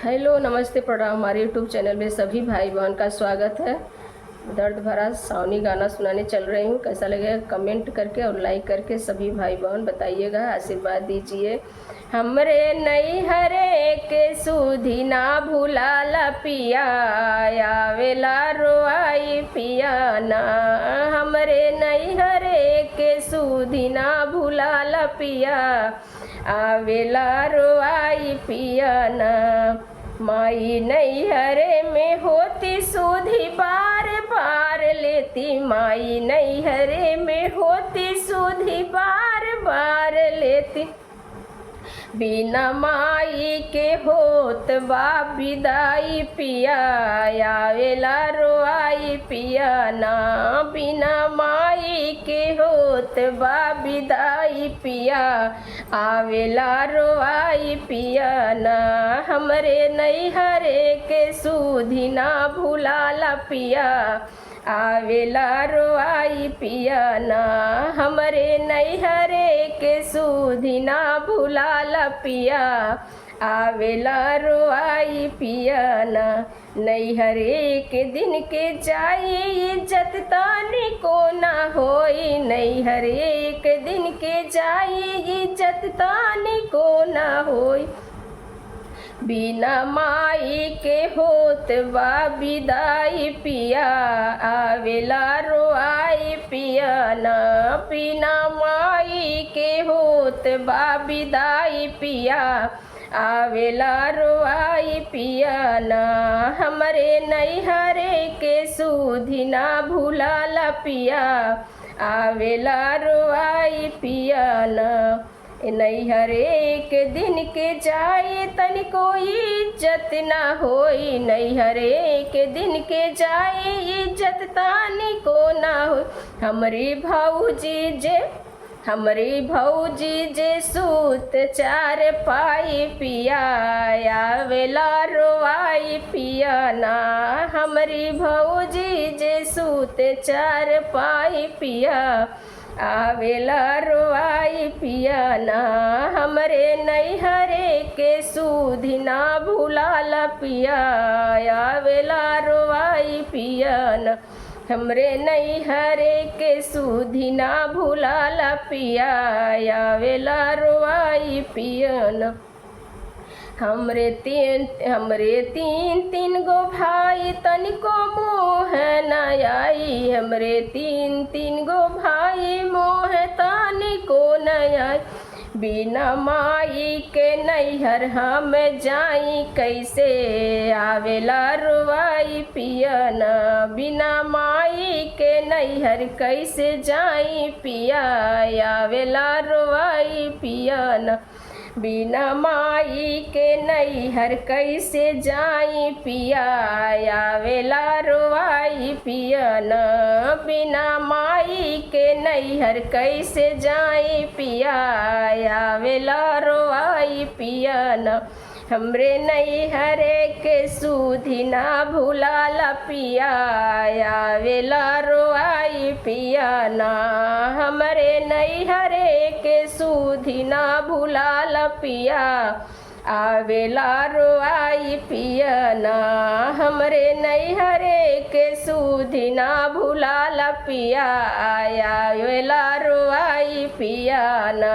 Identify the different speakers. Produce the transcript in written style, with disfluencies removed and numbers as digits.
Speaker 1: Hello, नमस्ते, प्रणाम। हमारे यूट्यूब चैनल में सभी भाई बहन का स्वागत है। दर्द भरा सावनी गाना सुनाने चल रही हूँ। कैसा लगेगा कमेंट करके और लाइक करके सभी भाई बहन बताइएगा, आशीर्वाद दीजिए। हमरे नैहरे के सुधी ना भुलाला पिया, आवेला रोआई पिया ना। हमरे नैहरे के सुधी ना भुलाला पिया, आवेला रोआई पिया ना। माई नैहरे में होती सुधी बार बार लेती, माई नैहरे में होती सुधी बार बार लेती। बिना माई के होत बा विदाई पिया, आवेला रोआई पिया ना। बिना माई के होत बा विदाई पिया, आवेला रोआई पिया ना। हमरे नैहरे के सुधी ना भुलाला पिया, आवेला रोआई पिया ना। हमरे नैहरे के सुधी ना भुलाला पिया, आवेला रोआई पिया ना। नैहरे के दिन के जाई इज्जत तानी को ना होई, नैहरे के दिन के जाई इज्जत तानी को ना होई। बिना माई के होत बा विदाई पिया, आवेला रोआई पिया ना। बिना माई के होत बा विदाई पिया, आवेला रोआई पिया ना। हमरे नैहरे के सुधी ना भुलाला पिया, आवेला रोआई पिया ना। नैहरे के दिन के जाए तनिको इज्जत ना होई, नैहरे के दिन के जाए इज्जत तानी को ना होई। हमरी भौजी जे सूत चार पाई पिया, आवेला रोआई पिया ना। हमरी भौजी जे सूत चार पाई पिया, आवेला रोआई पिया ना। हमरे नैहरे के सुधी ना भुलाला पिया, आवेला रोआई पिया ना। हमरे नैहरे के सुधी ना भुलाला पिया, आवेला रोआई पिया ना। हमरे तीन गो भाई तनिको मोह न आई, हमरे तीन गो भाई मोह तनिको न आई। बिना माई के नैहर हम जाई कैसे, आवेला रोआई पिया ना। बिना माई के नैहर कैसे जाई पिया, आवेला रोआई पिया ना। बिना माई के नैहर कैसे जाई पिया, आवेला रोआई पिया ना। बिना माई के नैहर कैसे जाई पिया, आवेला रोआई पिया ना। हमरे नैहरे के सुधी ना भुलाला पिया, आवेला रोआई पिया ना। हमरे नैहरे के सुधी ना भुलाला पिया, आवेला रोआई पिया ना। हमरे नैहरे के सुधी ना भुलाला पिया, आवेला रोआई पिया ना।